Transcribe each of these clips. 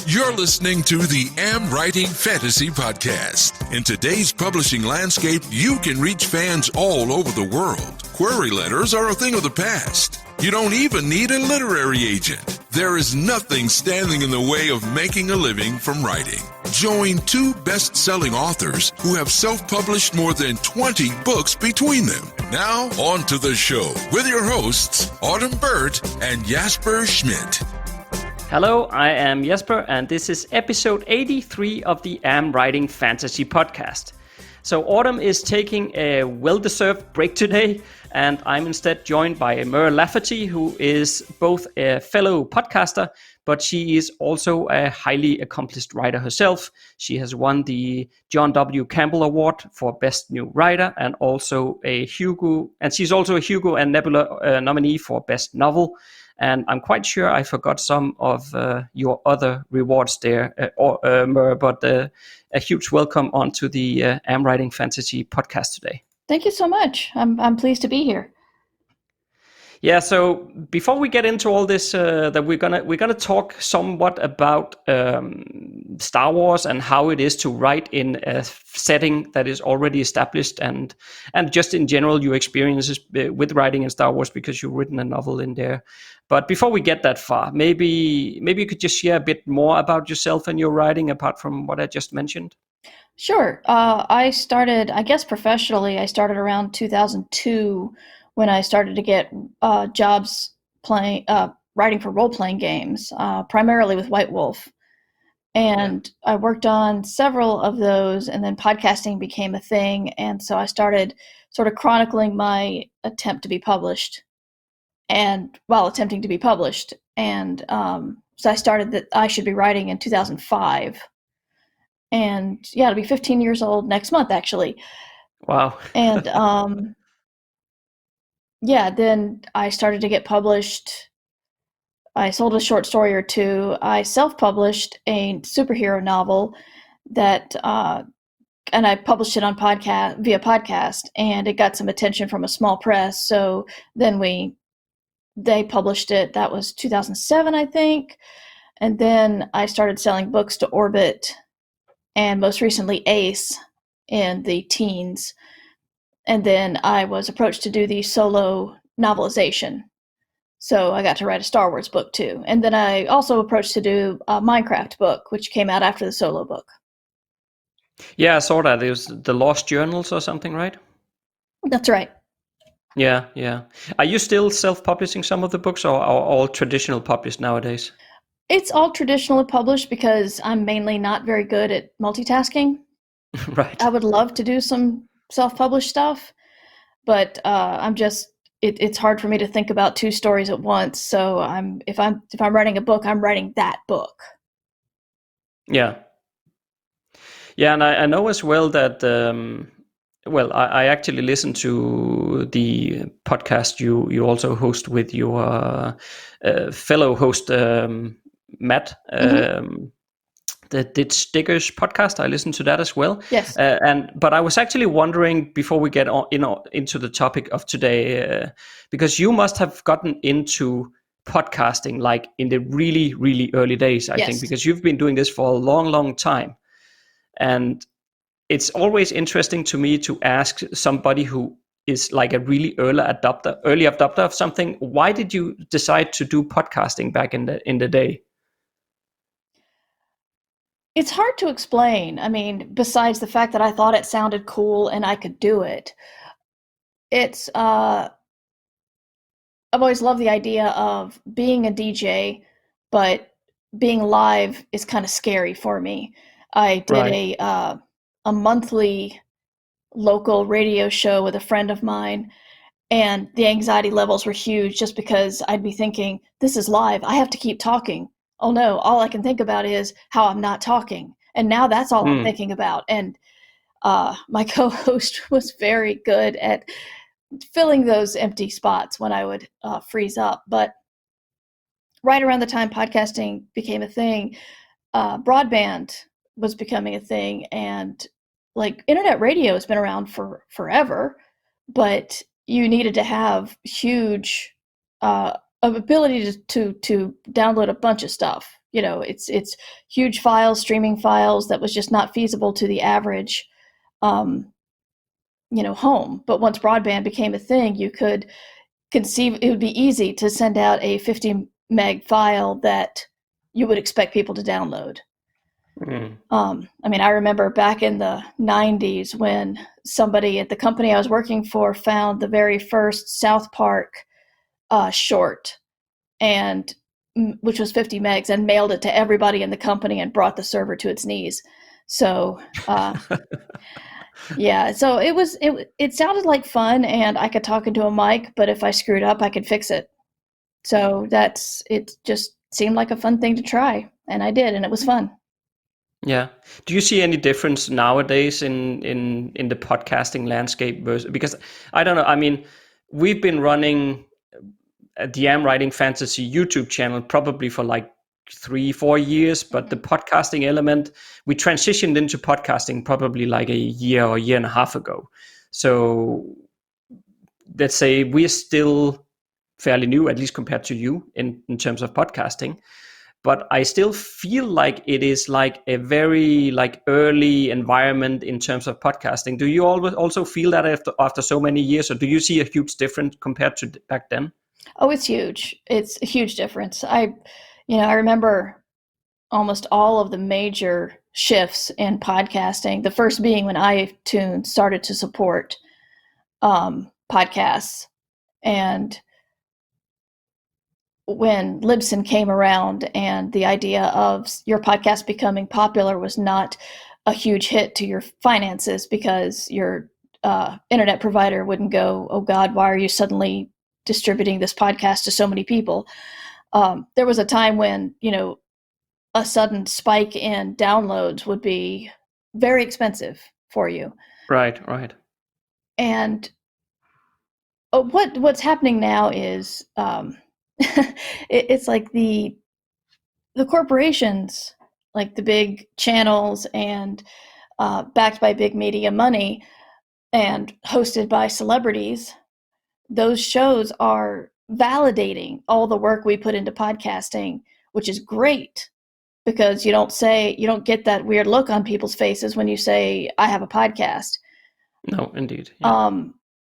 You're listening to the AmWritingFantasy podcast. In today's publishing landscape, you can reach fans all over the world. Query letters are a thing of the past. You don't even need a literary agent. There is nothing standing in the way of making a living from writing. Join two best-selling authors who have self-published more than 20 books between them. Now, on to the show with your hosts, Autumn Burt and Jasper Schmidt. Hello, I am Jesper, and this is episode 83 of the AmWritingFantasy podcast. So Autumn is taking a well-deserved break today, and I'm instead joined by Mur Lafferty, who is both a fellow podcaster, but she is also a highly accomplished writer herself. She has won the John W. Campbell Award for Best New Writer, and she's also a Hugo and Nebula nominee for Best Novel. And I'm quite sure I forgot some of your other rewards there, Mur, but a huge welcome onto the AmWritingFantasy podcast today. Thank you so much. I'm pleased to be here. Yeah. So before we get into all this, that we're gonna talk somewhat about Star Wars and how it is to write in a setting that is already established, and just in general your experiences with writing in Star Wars, because you've written a novel in there. But before we get that far, maybe you could just share a bit more about yourself and your writing, apart from what I just mentioned. Sure. I started, I guess professionally, I started around 2002 when I started to get jobs writing for role-playing games, primarily with White Wolf. And I worked on several of those, and then podcasting became a thing. And so I started sort of chronicling my attempt to be published, and while attempting to be published. And so I started that I should be writing in 2005. And yeah, it'll be 15 years old next month, actually. Wow. And yeah, then I started to get published. I sold a short story or two. I self-published a superhero novel that, and I published it on via podcast, and it got some attention from a small press. So then they published it. That was 2007, I think. And then I started selling books to Orbit, and most recently Ace in the teens. And then I was approached to do the solo novelization. So I got to write a Star Wars book too. And then I also approached to do a Minecraft book, which came out after the solo book. Yeah, I saw that. It was the Lost Journals or something, right? That's right. Yeah. Are you still self-publishing some of the books, or are all traditional published nowadays? It's all traditionally published because I'm mainly not very good at multitasking. Right. I would love to do some self-published stuff, but it's hard for me to think about two stories at once. So if I'm writing a book, I'm writing that book. Yeah, and I know as well that I actually listened to the podcast you also host with your fellow host Matt. The Did Stickers podcast. I listened to that as well. Yes. But I was actually wondering, before we get on, into the topic of today, because you must have gotten into podcasting like in the really, really early days, I think, because you've been doing this for a long, long time. And it's always interesting to me to ask somebody who is like a really early adopter of something, why did you decide to do podcasting back in the day? It's hard to explain. I mean, besides the fact that I thought it sounded cool and I could do it. It's I've always loved the idea of being a DJ, but being live is kind of scary for me. I did a monthly local radio show with a friend of mine, and the anxiety levels were huge just because I'd be thinking, this is live, I have to keep talking. Oh no, all I can think about is how I'm not talking. And now that's all I'm thinking about. And my co-host was very good at filling those empty spots when I would freeze up. But right around the time podcasting became a thing, broadband was becoming a thing. And like internet radio has been around for forever, but you needed to have huge ability to download a bunch of stuff. it's huge files, streaming files that was just not feasible to the average, home. But once broadband became a thing, you could conceive it would be easy to send out a 50 meg file that you would expect people to download. I remember back in the 90s when somebody at the company I was working for found the very first South Park short, and which was 50 megs, and mailed it to everybody in the company and brought the server to its knees. So yeah, so it sounded like fun, and I could talk into a mic, but if I screwed up, I could fix it. So it just seemed like a fun thing to try, and I did, and it was fun. Yeah. Do you see any difference nowadays in the podcasting landscape because I don't know, we've been running the AmWritingFantasy YouTube channel probably for like 3-4 years, but the podcasting element, we transitioned into podcasting probably like a year or year and a half ago. So let's say we're still fairly new, at least compared to you in terms of podcasting. But I still feel like it is like a very like early environment in terms of podcasting. Do you always also feel that after so many years, or do you see a huge difference compared to back then? Oh, it's huge. It's a huge difference. I remember almost all of the major shifts in podcasting. The first being when iTunes started to support podcasts, and when Libsyn came around, and the idea of your podcast becoming popular was not a huge hit to your finances because your internet provider wouldn't go, oh God, why are you suddenly distributing this podcast to so many people? There was a time when, a sudden spike in downloads would be very expensive for you. Right. And what's happening now is it's like the corporations, like the big channels and backed by big media money and hosted by celebrities, those shows are validating all the work we put into podcasting, which is great, because you don't get that weird look on people's faces when you say, I have a podcast. No, indeed. Yeah.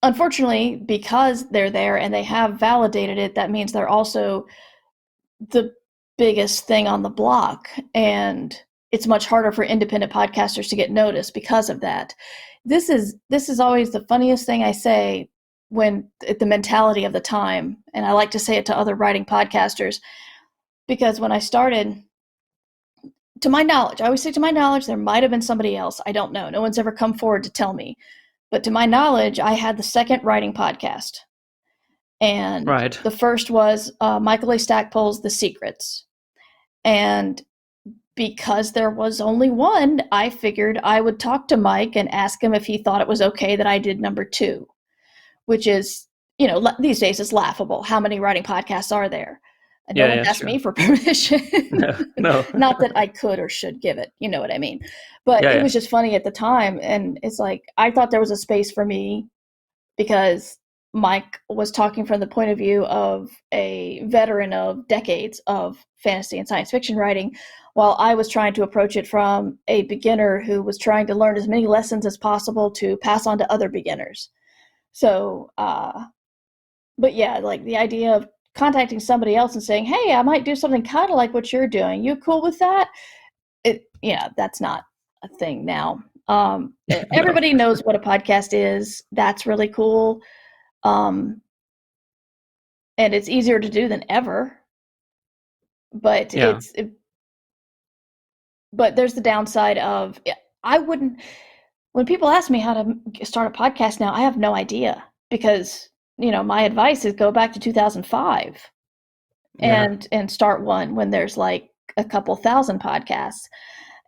Unfortunately, because they're there and they have validated it, that means they're also the biggest thing on the block, and it's much harder for independent podcasters to get noticed because of that. This is always the funniest thing I say when the mentality of the time, and I like to say it to other writing podcasters, because when I started, to my knowledge, I always say to my knowledge, there might have been somebody else. I don't know. No one's ever come forward to tell me. But to my knowledge, I had the second writing podcast. And right. The first was Michael A. Stackpole's The Secrets. And because there was only one, I figured I would talk to Mike and ask him if he thought it was okay that I did number 2, which is, these days it's laughable. How many writing podcasts are there? And no one asked me for permission. No. Not that I could or should give it, you know what I mean? But it was just funny at the time. And it's like, I thought there was a space for me because Mike was talking from the point of view of a veteran of decades of fantasy and science fiction writing, while I was trying to approach it from a beginner who was trying to learn as many lessons as possible to pass on to other beginners. So, but yeah, like the idea of contacting somebody else and saying, hey, I might do something kind of like what you're doing. You cool with that? That's not a thing now. Everybody knows what a podcast is. That's really cool. And it's easier to do than ever. But but there's the downside of, when people ask me how to start a podcast now, I have no idea, because my advice is go back to 2005 and start one when there's like a couple thousand podcasts.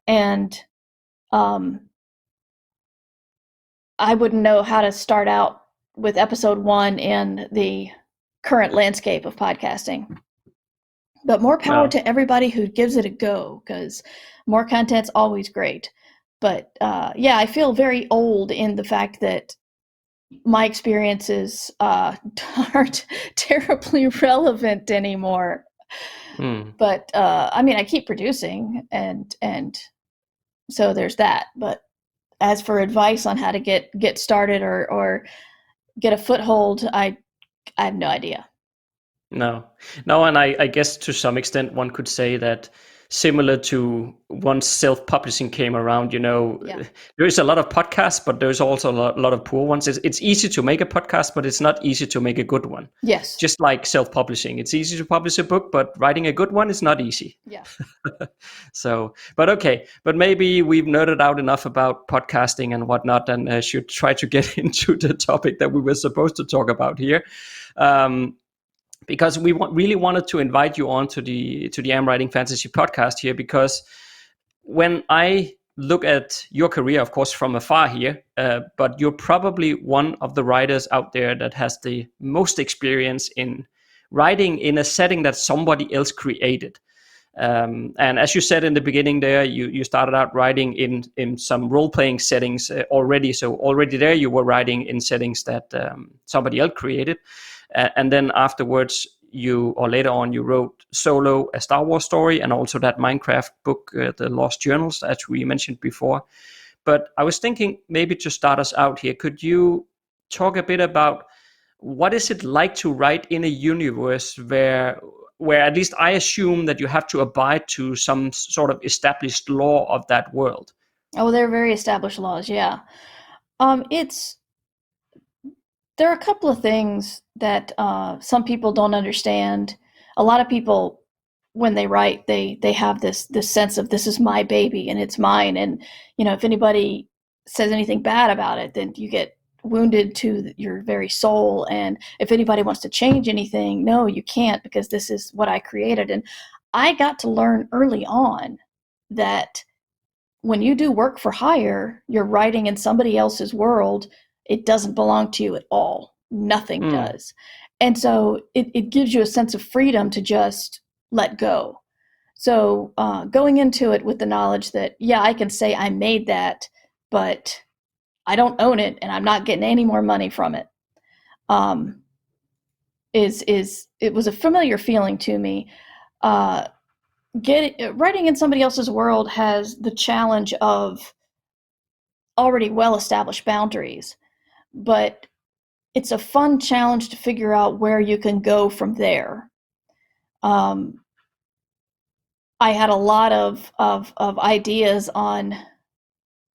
And I wouldn't know how to start out with episode 1 in the current landscape of podcasting. But more power to everybody who gives it a go, because more content's always great. But I feel very old in the fact that my experiences aren't terribly relevant anymore. But I mean, I keep producing, and so there's that. But as for advice on how to get started or get a foothold, I have no idea. No, no, and I guess to some extent one could say that similar to once self-publishing came around, Yeah. there is a lot of podcasts, but there's also a lot of poor ones. It's easy to make a podcast, but it's not easy to make a good one. Yes. Just like self-publishing, it's easy to publish a book, but writing a good one is not easy. Yeah. So, but okay, but maybe we've nerded out enough about podcasting and whatnot, and should try to get into the topic that we were supposed to talk about here. Because we really wanted to invite you on to the AmWritingFantasy podcast here, because when I look at your career, of course, from afar here, but you're probably one of the writers out there that has the most experience in writing in a setting that somebody else created. And as you said in the beginning there, you started out writing in some role-playing settings already. So already there you were writing in settings that somebody else created. And then afterwards, later on, you wrote solo a Star Wars story, and also that Minecraft book, The Lost Journals, as we mentioned before. But I was thinking, maybe to start us out here, could you talk a bit about what is it like to write in a universe where at least I assume that you have to abide to some sort of established law of that world? Oh, they're very established laws. Yeah. There are a couple of things that some people don't understand. A lot of people, when they write, they have this sense of, this is my baby and it's mine. And, if anybody says anything bad about it, then you get wounded to your very soul. And if anybody wants to change anything, no, you can't, because this is what I created. And I got to learn early on that when you do work for hire, you're writing in somebody else's world. It doesn't belong to you at all. Nothing does. And so it gives you a sense of freedom to just let go. So going into it with the knowledge that, yeah, I can say I made that, but I don't own it and I'm not getting any more money from it, it was a familiar feeling to me. Writing in somebody else's world has the challenge of already well-established boundaries, but it's a fun challenge to figure out where you can go from there. I had a lot of ideas on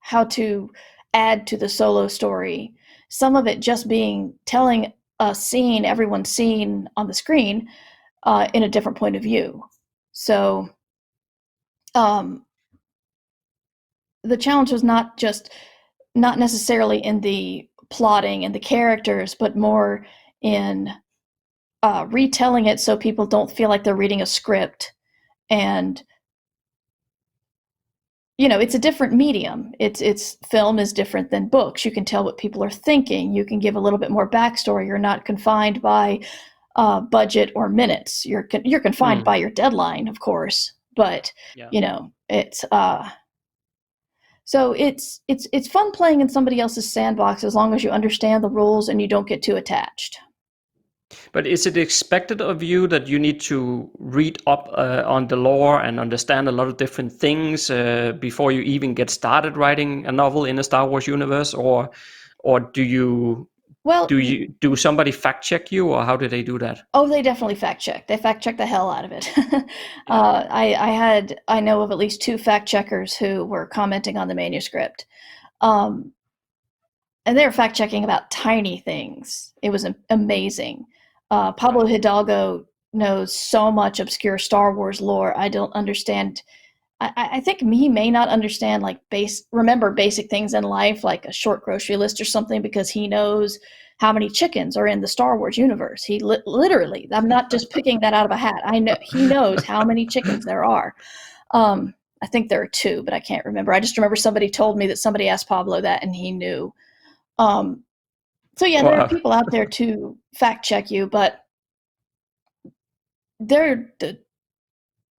how to add to the solo story. Some of it just being telling a scene, everyone's seen on the screen, in a different point of view. So the challenge was not necessarily in the plotting and the characters, but more in retelling it so people don't feel like they're reading a script. And it's a different medium. It's film is different than books. You can tell what people are thinking. You can give a little bit more backstory. You're not confined by budget or minutes. You're confined by your deadline, of course. But it's so it's fun playing in somebody else's sandbox as long as you understand the rules and you don't get too attached. But is it expected of you that you need to read up on the lore and understand a lot of different things before you even get started writing a novel in a Star Wars universe, or do somebody fact check you, or how do they do that? Oh, they definitely fact check. They fact check the hell out of it. I know of at least 2 fact checkers who were commenting on the manuscript. And they were fact checking about tiny things. It was amazing. Pablo Hidalgo knows so much obscure Star Wars lore. I don't understand. I think he may not understand remember basic things in life, like a short grocery list or something, because he knows how many chickens are in the Star Wars universe. He literally, I'm not just picking that out of a hat. I know he knows how many chickens there are. I think there are 2, but I can't remember. I just remember somebody told me that somebody asked Pablo that and he knew. So yeah, there are people out there to fact check you, but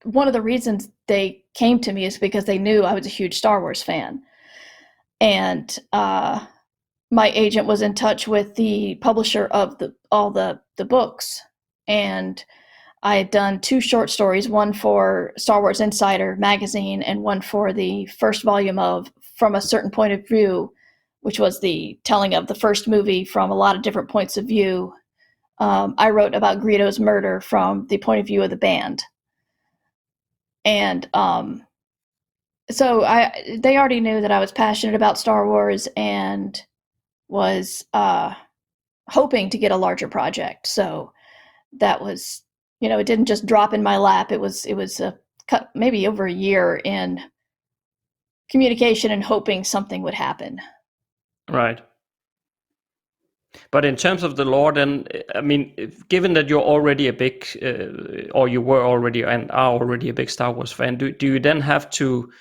one of the reasons they came to me is because they knew I was a huge Star Wars fan. And my agent was in touch with the publisher of all the books, and I had done 2 short stories, one for Star Wars Insider magazine and one for the first volume of From a Certain Point of View, which was the telling of the first movie from a lot of different points of view. I wrote about Greedo's murder from the point of view of the band. And so they already knew that I was passionate about Star Wars and was hoping to get a larger project. So that was, it didn't just drop in my lap. It was maybe over a year in communication and hoping something would happen. Right. But in terms of the lore, then, I mean, given that you're already a big, or you were already and are already a big Star Wars fan, do you then have to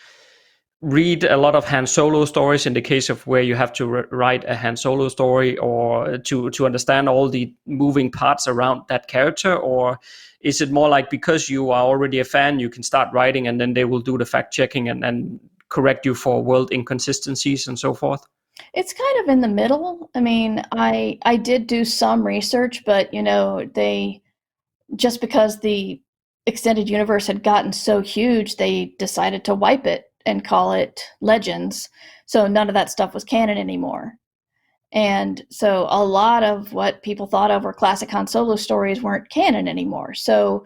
read a lot of Han Solo stories in the case of where you have to write a Han Solo story, or to understand all the moving parts around that character? Or is it more like because you are already a fan, you can start writing and then they will do the fact checking and correct you for world inconsistencies and so forth? It's kind of in the middle. I mean, I did do some research, but they, just because the extended universe had gotten so huge, they decided to wipe it and call it Legends. So none of that stuff was canon anymore. And so a lot of what people thought of were classic Han Solo stories weren't canon anymore. So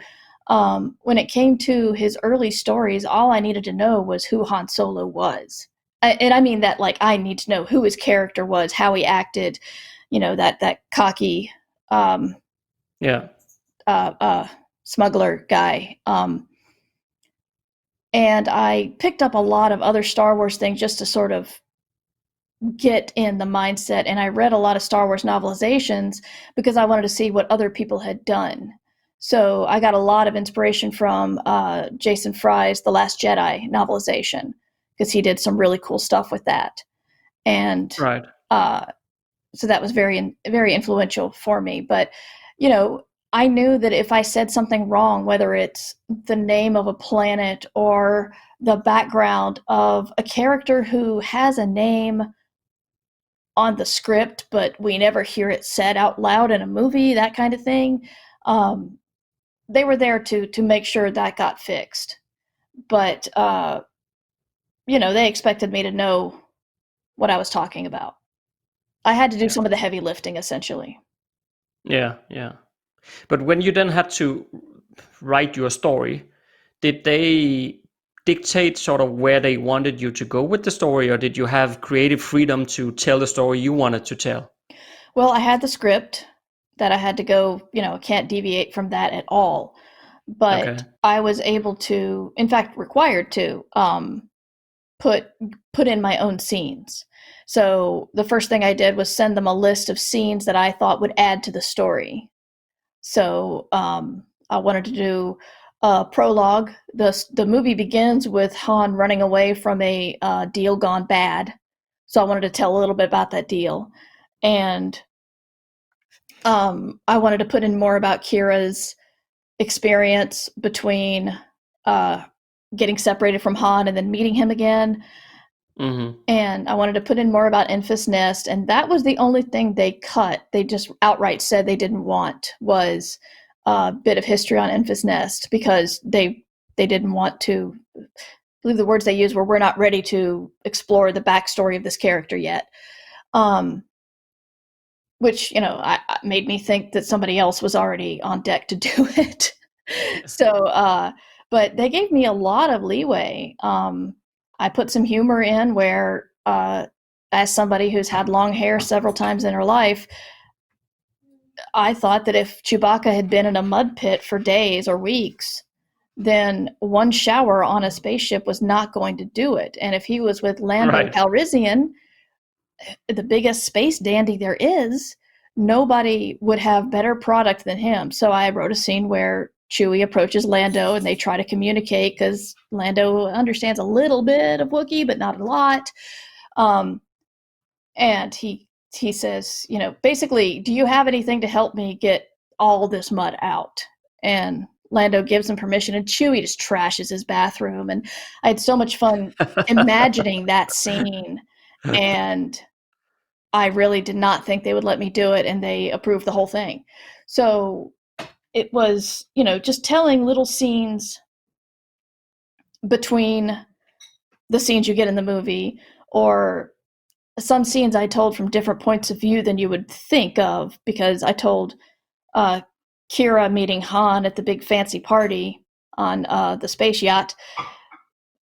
when it came to his early stories, all I needed to know was who Han Solo was. And I mean that, like, I need to know who his character was, how he acted, that cocky smuggler guy. And I picked up a lot of other Star Wars things just to sort of get in the mindset. And I read a lot of Star Wars novelizations because I wanted to see what other people had done. So I got a lot of inspiration from Jason Fry's The Last Jedi novelization, because he did some really cool stuff with that. And right. So that was very, very influential for me. But, I knew that if I said something wrong, whether it's the name of a planet or the background of a character who has a name on the script, but we never hear it said out loud in a movie, that kind of thing, they were there to make sure that got fixed. But, they expected me to know what I was talking about. I had to do some of the heavy lifting, essentially. Yeah. But when you then had to write your story, did they dictate sort of where they wanted you to go with the story, or did you have creative freedom to tell the story you wanted to tell? Well, I had the script that I had to go, can't deviate from that at all. But I was able to, in fact, required to, put in my own scenes. So the first thing I did was send them a list of scenes that I thought would add to the story. So I wanted to do a prologue. The movie begins with Han running away from a deal gone bad. So I wanted to tell a little bit about that deal. And I wanted to put in more about Kira's experience between getting separated from Han and then meeting him again. Mm-hmm. And I wanted to put in more about Enfys Nest, and that was the only thing they cut. They just outright said they didn't want was a bit of history on Enfys Nest, because they didn't want to. I believe the words they used were, "We're not ready to explore the backstory of this character yet," which I made me think that somebody else was already on deck to do it. So, but they gave me a lot of leeway. I put some humor in where, as somebody who's had long hair several times in her life, I thought that if Chewbacca had been in a mud pit for days or weeks, then one shower on a spaceship was not going to do it. And if he was with Lando Calrissian, the biggest space dandy there is, nobody would have better product than him. So I wrote a scene where Chewie approaches Lando and they try to communicate, because Lando understands a little bit of Wookiee, but not a lot. And he says, basically, do you have anything to help me get all this mud out? And Lando gives him permission, and Chewie just trashes his bathroom. And I had so much fun imagining that scene. And I really did not think they would let me do it, and they approved the whole thing. So it was, just telling little scenes between the scenes you get in the movie, or some scenes I told from different points of view than you would think of, because I told Kira meeting Han at the big fancy party on the space yacht.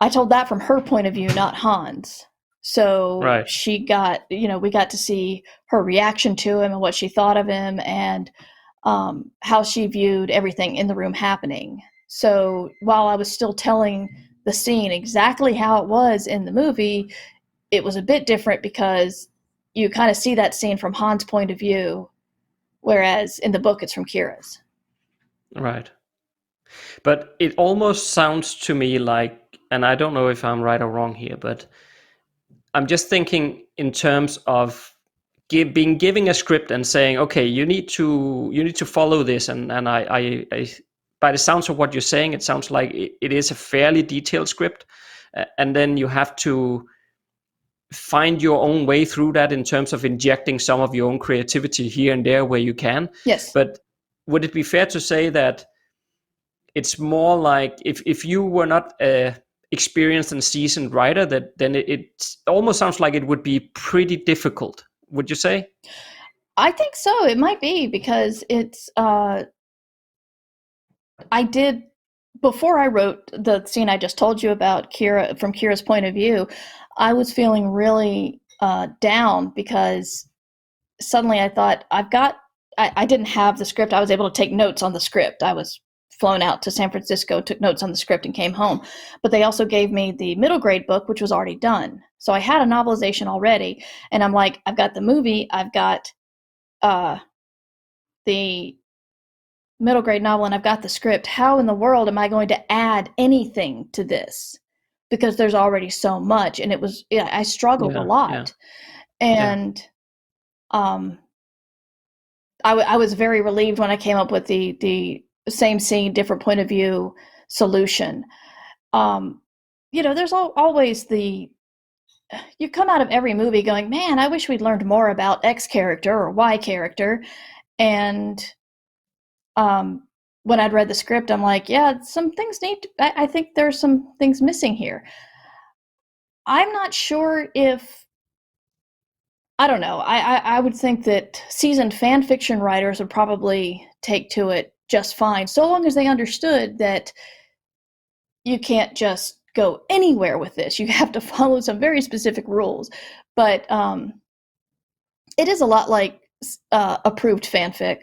I told that from her point of view, not Han's. So Right. she got, we got to see her reaction to him and what she thought of him, and how she viewed everything in the room happening. So while I was still telling the scene exactly how it was in the movie, it was a bit different because you kind of see that scene from Han's point of view, whereas in the book it's from Kira's. Right. But it almost sounds to me like, and I don't know if I'm right or wrong here, but I'm just thinking in terms of being giving a script and saying, okay, you need to follow this, and I by the sounds of what you're saying, it sounds like it is a fairly detailed script, and then you have to find your own way through that in terms of injecting some of your own creativity here and there where you can. Yes. But would it be fair to say that it's more like if you were not a experienced and seasoned writer, that then it almost sounds like it would be pretty difficult, would you say? I think so. It might be because it's I did, before I wrote the scene I just told you about, Kira, from Kira's point of view, I was feeling really down because suddenly I thought I didn't have the script. I was able to take notes on the script. I was flown out to San Francisco, took notes on the script, and came home. But they also gave me the middle grade book, which was already done. So I had a novelization already, and I'm like, I've got the movie, I've got the middle grade novel, and I've got the script. How in the world am I going to add anything to this? Because there's already so much, and I struggled a lot. And I was very relieved when I came up with the same scene, different point of view solution. There's always you come out of every movie going, man, I wish we'd learned more about X character or Y character. And when I'd read the script, I'm like, yeah, some things I think there's some things missing here. I'm not sure if, I don't know. I would think that seasoned fan fiction writers would probably take to it just fine, so long as they understood that you can't just go anywhere with this. You have to follow some very specific rules. But it is a lot like approved fanfic.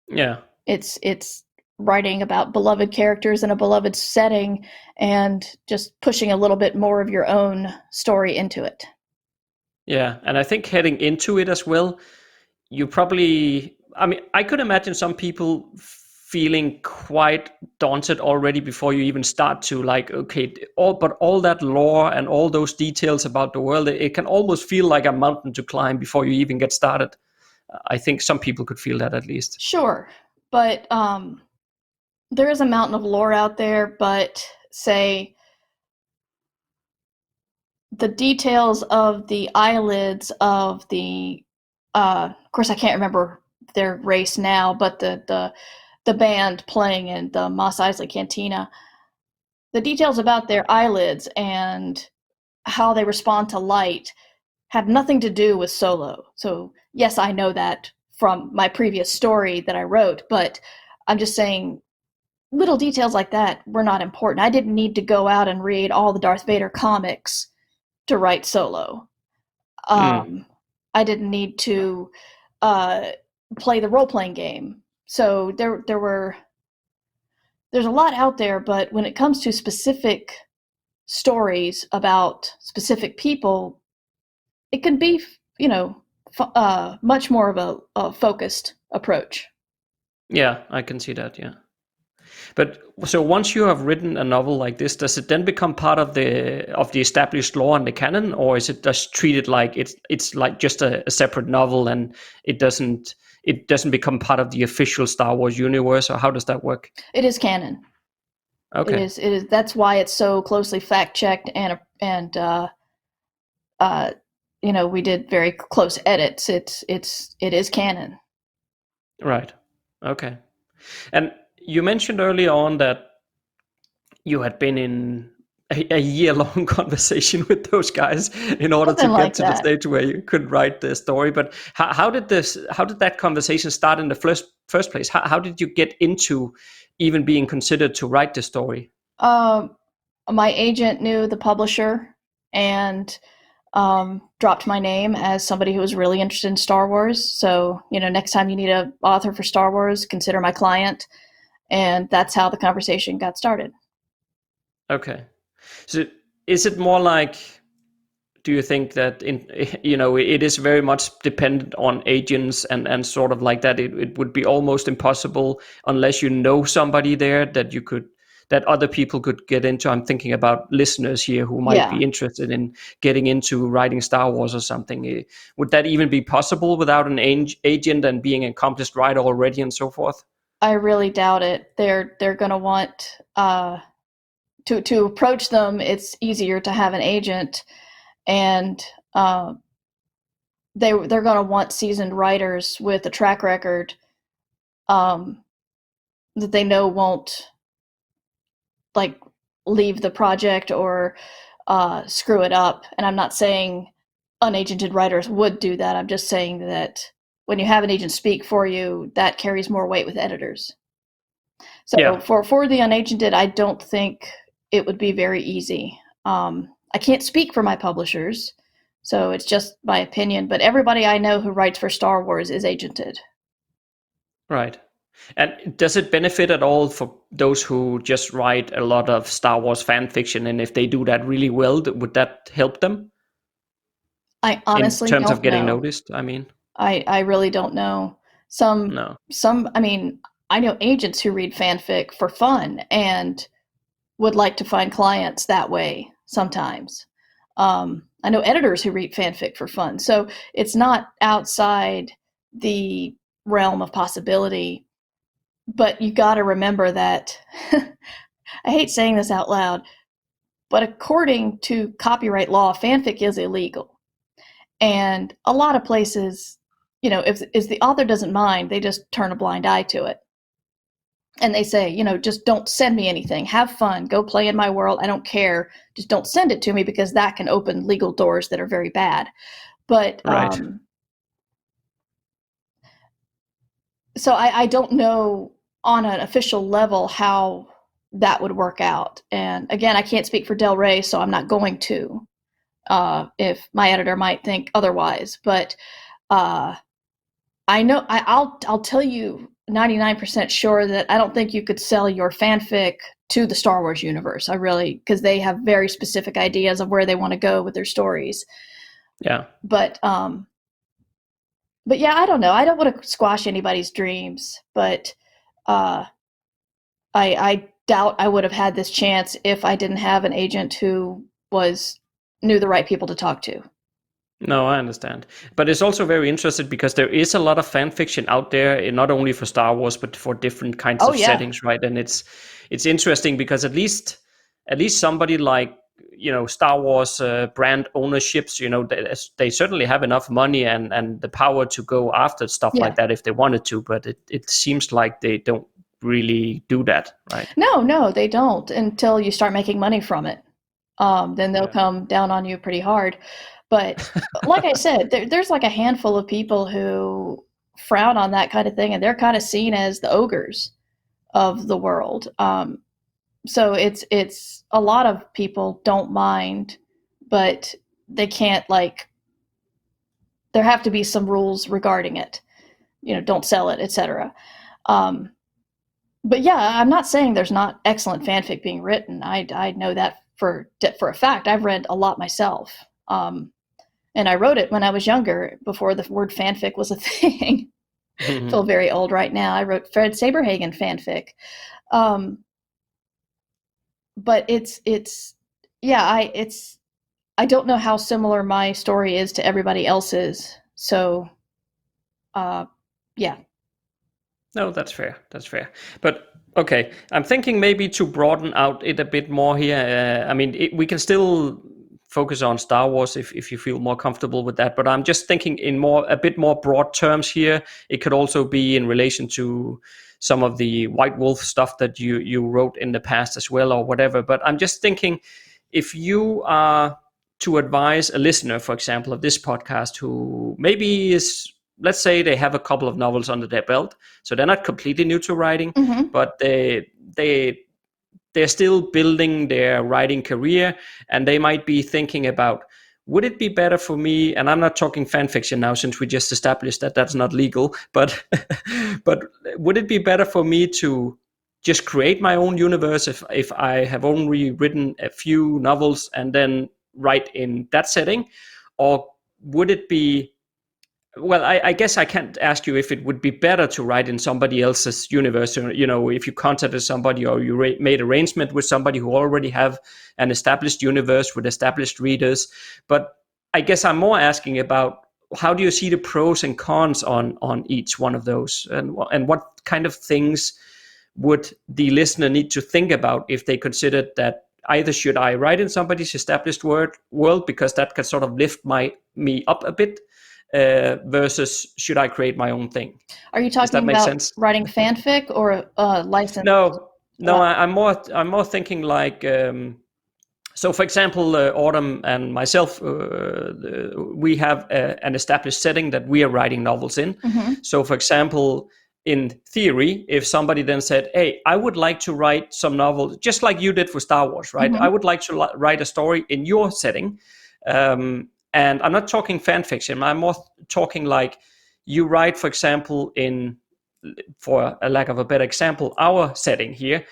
Yeah. It's writing about beloved characters in a beloved setting and just pushing a little bit more of your own story into it. Yeah, and I think heading into it as well, you probably, I mean, I could imagine some people feeling quite daunted already before you even start to, like, okay, all that lore and all those details about the world, it can almost feel like a mountain to climb before you even get started. I think some people could feel that at least. Sure, but there is a mountain of lore out there, but say the details of the eyelids of of course I can't remember their race now, but the band playing in the Mos Eisley Cantina, the details about their eyelids and how they respond to light had nothing to do with Solo. So yes, I know that from my previous story that I wrote, but I'm just saying little details like that were not important. I didn't need to go out and read all the Darth Vader comics to write Solo. I didn't need to play the role-playing game. So there's a lot out there, but when it comes to specific stories about specific people, it can be, much more of a focused approach. Yeah, I can see that, yeah. But so once you have written a novel like this, does it then become part of the established lore and the canon, or is it just treated like it's like just a separate novel and it doesn't become part of the official Star Wars universe, or how does that work? It is canon. Okay. It is. That's why it's so closely fact checked and we did very close edits. It is canon. Right. Okay. And you mentioned earlier on that you had been in a year-long conversation with those guys in order to Something get like to the that. stage where you could write the story. But how did that conversation start in the first place? How did you get into even being considered to write the story? My agent knew the publisher and dropped my name as somebody who was really interested in Star Wars. So, next time you need an author for Star Wars, consider my client. And that's how the conversation got started. Okay. So is it more like, do you think that it is very much dependent on agents and sort of like that it would be almost impossible unless you know somebody there that other people could get into? I'm thinking about listeners here who might Yeah, be interested in getting into writing Star Wars or something. Would that even be possible without an agent and being an accomplished writer already and so forth? I really doubt it. They're going to want to approach them. It's easier to have an agent, and they're going to want seasoned writers with a track record that they know won't like leave the project or screw it up. And I'm not saying unagented writers would do that. I'm just saying that when you have an agent speak for you, that carries more weight with editors. So Yeah. for the unagented, I don't think it would be very easy. I can't speak for my publishers, so it's just my opinion. But everybody I know who writes for Star Wars is agented. Right. And does it benefit at all for those who just write a lot of Star Wars fan fiction? And if they do that really well, would that help them I in honestly terms of don't getting know. noticed? I mean, I really don't know. Some no. I mean, I know agents who read fanfic for fun and would like to find clients that way sometimes. I know editors who read fanfic for fun. So it's not outside the realm of possibility. But you got to remember that I hate saying this out loud, but according to copyright law, fanfic is illegal. And a lot of places, if the author doesn't mind, they just turn a blind eye to it. And they say, just don't send me anything. Have fun. Go play in my world. I don't care. Just don't send it to me, because that can open legal doors that are very bad. But Right. so I don't know on an official level how that would work out. And again, I can't speak for Del Rey, so I'm not going to, if my editor might think otherwise. But I know I'll tell you 99% sure that I don't think you could sell your fanfic to the Star Wars universe. Because they have very specific ideas of where they want to go with their stories. Yeah. But yeah, I don't know. I don't want to squash anybody's dreams, but I doubt I would have had this chance if I didn't have an agent who knew the right people to talk to. No, I understand. But it's also very interesting because there is a lot of fan fiction out there, not only for Star Wars, but for different kinds of settings, right? And it's interesting because at least somebody like, Star Wars brand ownerships, they certainly have enough money and the power to go after stuff like that if they wanted to, but it seems like they don't really do that, right? No, they don't, until you start making money from it. Then they'll come down on you pretty hard. But like I said, there's like a handful of people who frown on that kind of thing, and they're kind of seen as the ogres of the world. So it's a lot of people don't mind, but they can't, there have to be some rules regarding it. Don't sell it, etc. But yeah, I'm not saying there's not excellent fanfic being written. I know that for a fact. I've read a lot myself. And I wrote it when I was younger, before the word fanfic was a thing. I feel very old right now. I wrote Fred Saberhagen fanfic. But I don't know how similar my story is to everybody else's. So, yeah. No, that's fair. That's fair. But okay, I'm thinking maybe to broaden out it a bit more here. I mean, we can still focus on Star Wars if you feel more comfortable with that. But I'm just thinking in a bit more broad terms here. It could also be in relation to some of the White Wolf stuff that you wrote in the past as well, or whatever. But I'm just thinking, if you are to advise a listener, for example, of this podcast, who maybe is, let's say they have a couple of novels under their belt, so they're not completely new to writing, but they're still building their writing career, and they might be thinking about, would it be better for me, and I'm not talking fan fiction now since we just established that that's not legal, but but would it be better for me to just create my own universe if I have only written a few novels and then write in that setting? Or would it be, well, I guess I can't ask you if it would be better to write in somebody else's universe, or, if you contacted somebody or you made arrangement with somebody who already have an established universe with established readers. But I guess I'm more asking about, how do you see the pros and cons on each one of those, and what kind of things would the listener need to think about if they considered that either should I write in somebody's established world because that can sort of lift me up a bit, versus should I create my own thing? Are you talking about sense? Writing fanfic or licensed? No, I'm more thinking like, so for example, Autumn and myself, we have an established setting that we are writing novels in. So for example, in theory, if somebody then said, hey, I would like to write some novel, just like you did for Star Wars, right? I would like to write a story in your setting. And I'm not talking fan fiction. I'm more talking like you write, for example, for a lack of a better example, our setting here,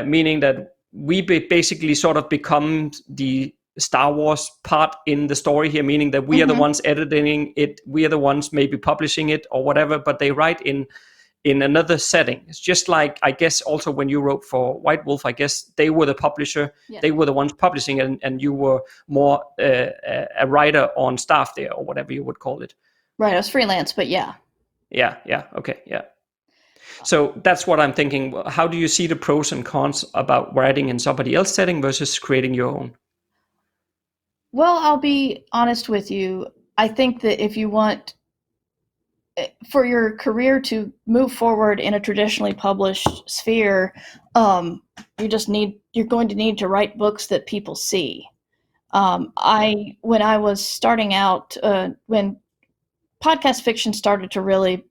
meaning that we basically sort of become the Star Wars part in the story here, meaning that we are the ones editing it, we are the ones maybe publishing it or whatever, but they write in another setting. It's just like, I guess also when you wrote for White Wolf, I guess they were the publisher, they were the ones publishing it, and you were more a writer on staff there, or whatever you would call it. Right, I was freelance, but yeah. Yeah, okay, yeah. So that's what I'm thinking. How do you see the pros and cons about writing in somebody else's setting versus creating your own? Well, I'll be honest with you. I think that if you want for your career to move forward in a traditionally published sphere, you're going to need to write books that people see. When I was starting out, when podcast fiction started to really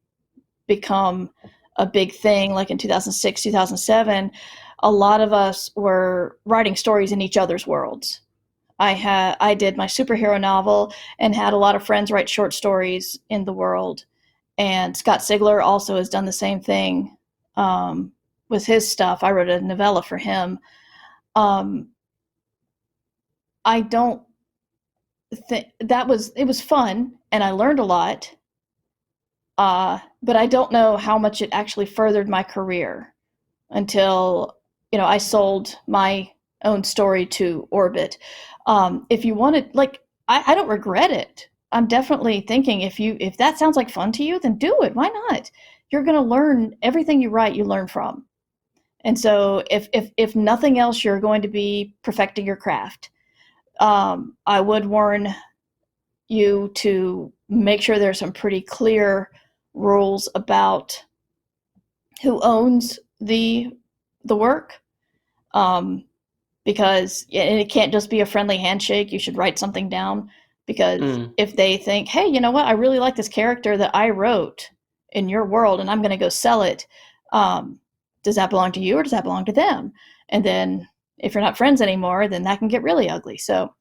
become a big thing, like in 2006, 2007, a lot of us were writing stories in each other's worlds. I did my superhero novel and had a lot of friends write short stories in the world. And Scott Sigler also has done the same thing with his stuff. I wrote a novella for him. I don't think it was fun, and I learned a lot. But I don't know how much it actually furthered my career until, I sold my own story to Orbit. If you wanted, like, I don't regret it. I'm definitely thinking if that sounds like fun to you, then do it. Why not? You're going to learn everything you write, you learn from. And so if nothing else, you're going to be perfecting your craft. I would warn you to make sure there's some pretty clear rules about who owns the work. Because it can't just be a friendly handshake. You should write something down. Because if they think, hey, you know what, I really like this character that I wrote in your world and I'm going to go sell it, does that belong to you or does that belong to them? And then if you're not friends anymore, then that can get really ugly. So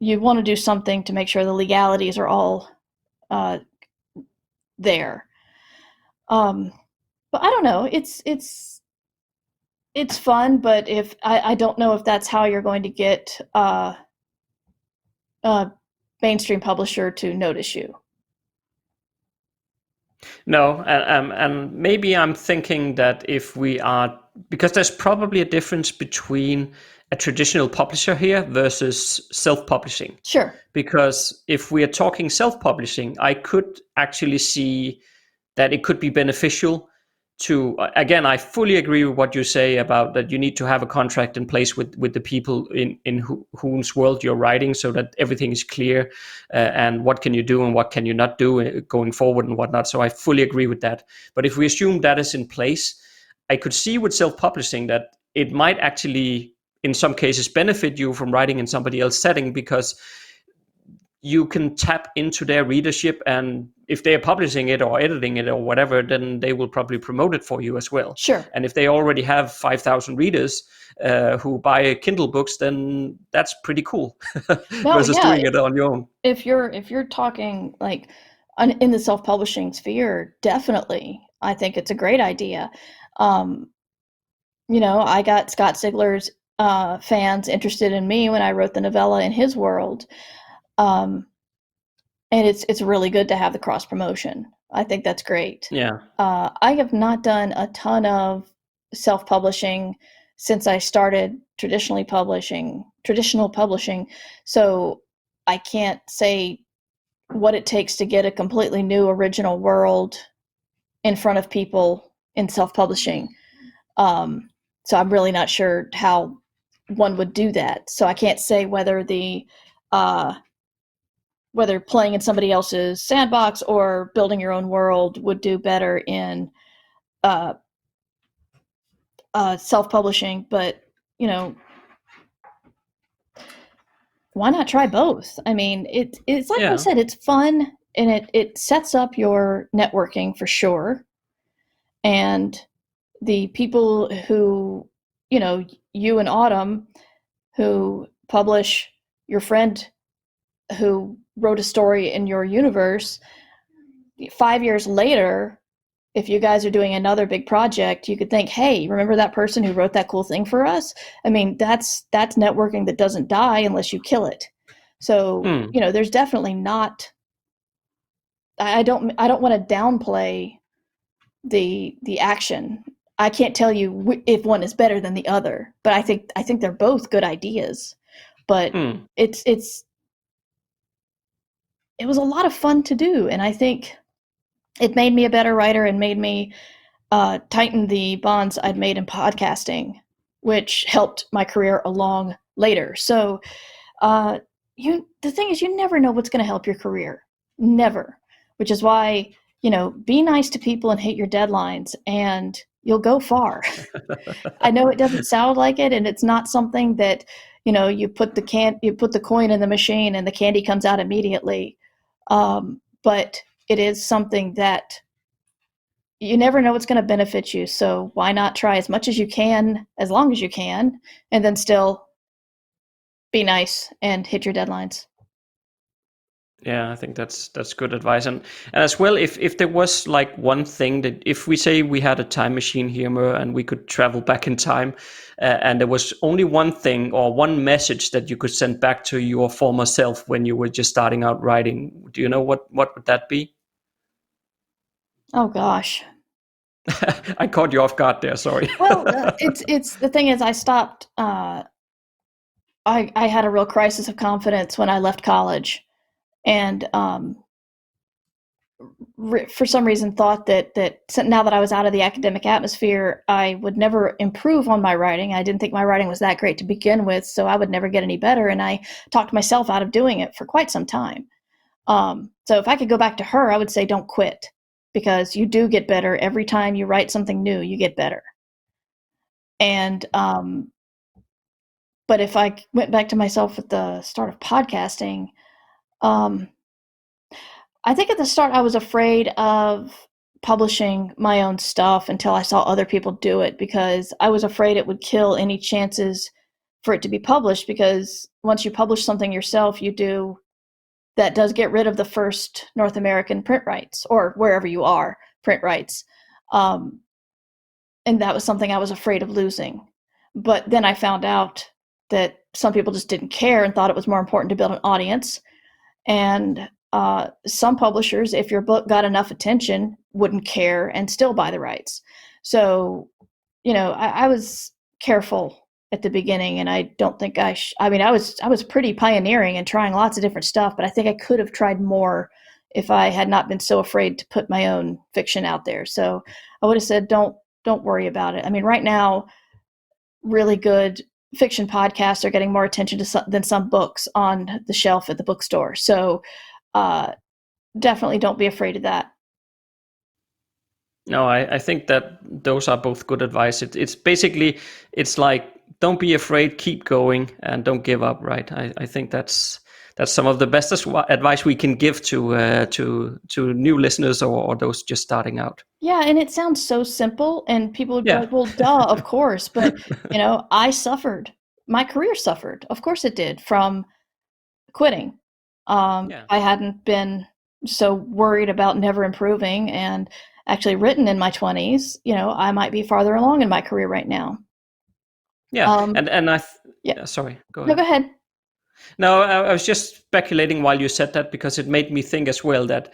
you want to do something to make sure the legalities are all there. But I don't know. It's fun, but if I don't know if that's how you're going to get mainstream publisher to notice you. No, and maybe I'm thinking that if we are, because there's probably a difference between a traditional publisher here versus self-publishing. Sure. Because if we are talking self-publishing, I could actually see that it could be beneficial again, I fully agree with what you say about that you need to have a contract in place with the people in whose world you're writing, so that everything is clear, and what can you do and what can you not do going forward and whatnot. So I fully agree with that. But if we assume that is in place, I could see with self-publishing that it might actually, in some cases, benefit you from writing in somebody else's setting, because you can tap into their readership, and if they're publishing it or editing it or whatever, then they will probably promote it for you as well. Sure. And if they already have 5,000 readers who buy Kindle books, then that's pretty cool versus doing it on your own. If you're talking like in the self-publishing sphere, definitely, I think it's a great idea. I got Scott Sigler's fans interested in me when I wrote the novella in his world. And it's really good to have the cross promotion. I think that's great. Yeah. I have not done a ton of self-publishing since I started traditional publishing. So I can't say what it takes to get a completely new original world in front of people in self-publishing. So I'm really not sure how one would do that. So I can't say whether whether playing in somebody else's sandbox or building your own world would do better in self-publishing. But, why not try both? I mean, it's like I said, it's fun, and it sets up your networking for sure. And the people who, you and Autumn, who publish your friend who wrote a story in your universe, 5 years later, if you guys are doing another big project, you could think, hey, remember that person who wrote that cool thing for us? I mean, that's networking that doesn't die unless you kill it. So, there's definitely not, I don't want to downplay the action. I can't tell you if one is better than the other, but I think they're both good ideas. But it was a lot of fun to do, and I think it made me a better writer and made me tighten the bonds I'd made in podcasting, which helped my career along later. So the thing is, you never know what's going to help your career. Never. Which is why, be nice to people and hit your deadlines, and you'll go far. I know it doesn't sound like it, and it's not something that, you put the coin in the machine and the candy comes out immediately. But it is something that you never know what's going to benefit you. So why not try as much as you can, as long as you can, and then still be nice and hit your deadlines. Yeah, I think that's good advice. And as well, if there was like one thing that, if we say we had a time machine here, Mur, and we could travel back in time, and there was only one thing or one message that you could send back to your former self when you were just starting out writing, do you know what would that be? Oh gosh. I caught you off guard there, sorry. Well, it's the thing is, I stopped, I had a real crisis of confidence when I left college. And for some reason thought that now that I was out of the academic atmosphere, I would never improve on my writing. I didn't think my writing was that great to begin with, so I would never get any better. And I talked myself out of doing it for quite some time. So if I could go back to her, I would say don't quit, because you do get better. Every time you write something new, you get better. And but if I went back to myself at the start of podcasting, I think at the start I was afraid of publishing my own stuff until I saw other people do it, because I was afraid it would kill any chances for it to be published, because once you publish something yourself, that does get rid of the first North American print rights, or wherever you are, print rights. And that was something I was afraid of losing. But then I found out that some people just didn't care and thought it was more important to build an audience. And some publishers, if your book got enough attention, wouldn't care and still buy the rights. So, I was careful at the beginning, and I don't think I was pretty pioneering and trying lots of different stuff, but I think I could have tried more if I had not been so afraid to put my own fiction out there. So I would have said, don't worry about it. I mean, right now, really good fiction podcasts are getting more attention than some books on the shelf at the bookstore. So definitely don't be afraid of that. No, I think that those are both good advice. It's basically, it's like, don't be afraid, keep going, and don't give up, right? I think that's some of the best advice we can give to new listeners or those just starting out. Yeah, and it sounds so simple, and people would be like, well, duh, of course. But, I suffered. My career suffered. Of course it did, from quitting. I hadn't been so worried about never improving, and actually written in my 20s, I might be farther along in my career right now. Yeah, sorry, go ahead. No, go ahead. No, I was just speculating while you said that, because it made me think as well that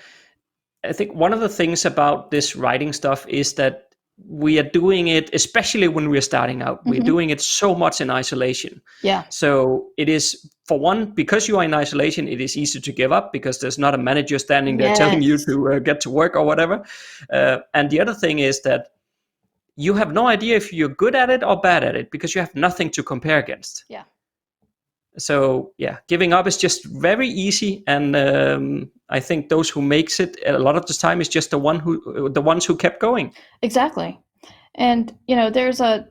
I think one of the things about this writing stuff is that we are doing it, especially when we're starting out, we're doing it so much in isolation. Yeah. So it is, for one, because you are in isolation, it is easy to give up because there's not a manager standing there telling you to get to work or whatever. And the other thing is that you have no idea if you're good at it or bad at it because you have nothing to compare against. Yeah. So giving up is just very easy, and I think those who makes it a lot of the time is just the ones who kept going. Exactly, and there's a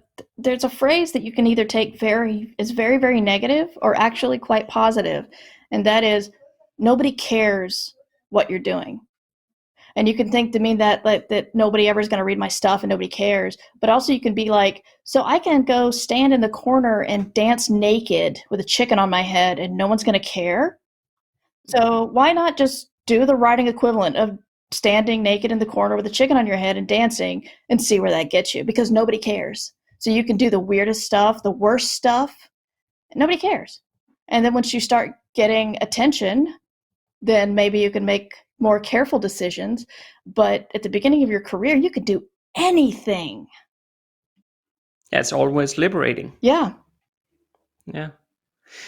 phrase that you can either take very, very negative or actually quite positive, and that is, nobody cares what you're doing. And you can think to mean that nobody ever is going to read my stuff and nobody cares. But also you can be like, so I can go stand in the corner and dance naked with a chicken on my head and no one's going to care. So why not just do the writing equivalent of standing naked in the corner with a chicken on your head and dancing and see where that gets you? Because nobody cares. So you can do the weirdest stuff, the worst stuff, and nobody cares. And then once you start getting attention, then maybe you can make more careful decisions. But at the beginning of your career, you could do anything. Yeah, it's always liberating. Yeah.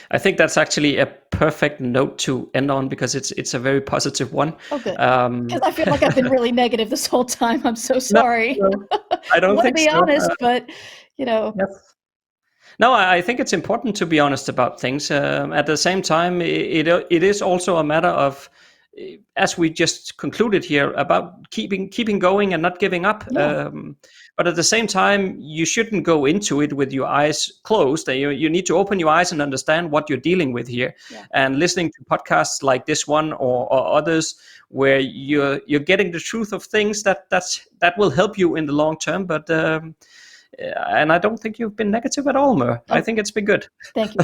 I think that's actually a perfect note to end on, because it's a very positive one. Oh, good. Because I feel like I've been really negative this whole time. I'm so sorry. No, I don't think so. I want to be honest, but Yes. No, I think it's important to be honest about things. At the same time, it is also a matter of, as we just concluded here, about keeping going and not giving up. Yeah. But at the same time, you shouldn't go into it with your eyes closed. You need to open your eyes and understand what you're dealing with here. Yeah. And listening to podcasts like this one or others, where you're getting the truth of things that will help you in the long term. But and I don't think you've been negative at all, Mur. I think it's been good. Thank you.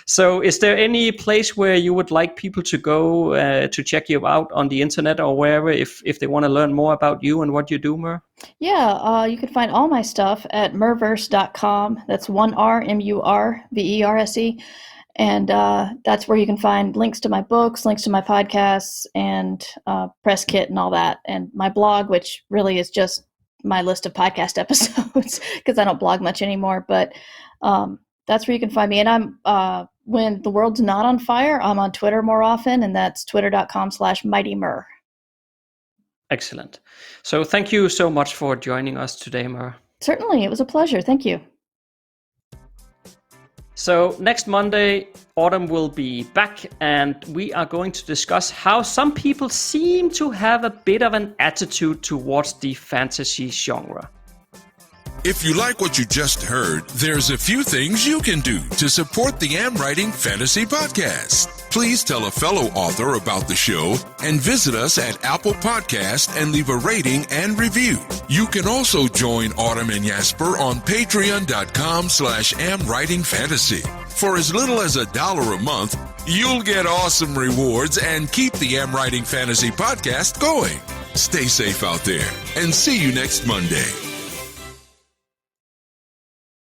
So is there any place where you would like people to go to check you out on the internet or wherever if they want to learn more about you and what you do, Mur? Yeah, you can find all my stuff at murverse.com. That's 1R, MURVERSE. And that's where you can find links to my books, links to my podcasts, and press kit and all that. And my blog, which really is just my list of podcast episodes because I don't blog much anymore. But that's where you can find me. And I'm when the world's not on fire, I'm on Twitter more often, and that's twitter.com/MightyMur. Excellent. So thank you so much for joining us today, Mur. Certainly. It was a pleasure. Thank you. So next Monday, Autumn will be back, and we are going to discuss how some people seem to have a bit of an attitude towards the fantasy genre. If you like what you just heard, there's a few things you can do to support the AmWritingFantasy podcast. Please tell a fellow author about the show and visit us at Apple Podcast and leave a rating and review. You can also join Autumn and Jasper on patreon.com/AmWritingFantasy. For as little as $1 a month, you'll get awesome rewards and keep the AmWritingFantasy podcast going. Stay safe out there and see you next Monday.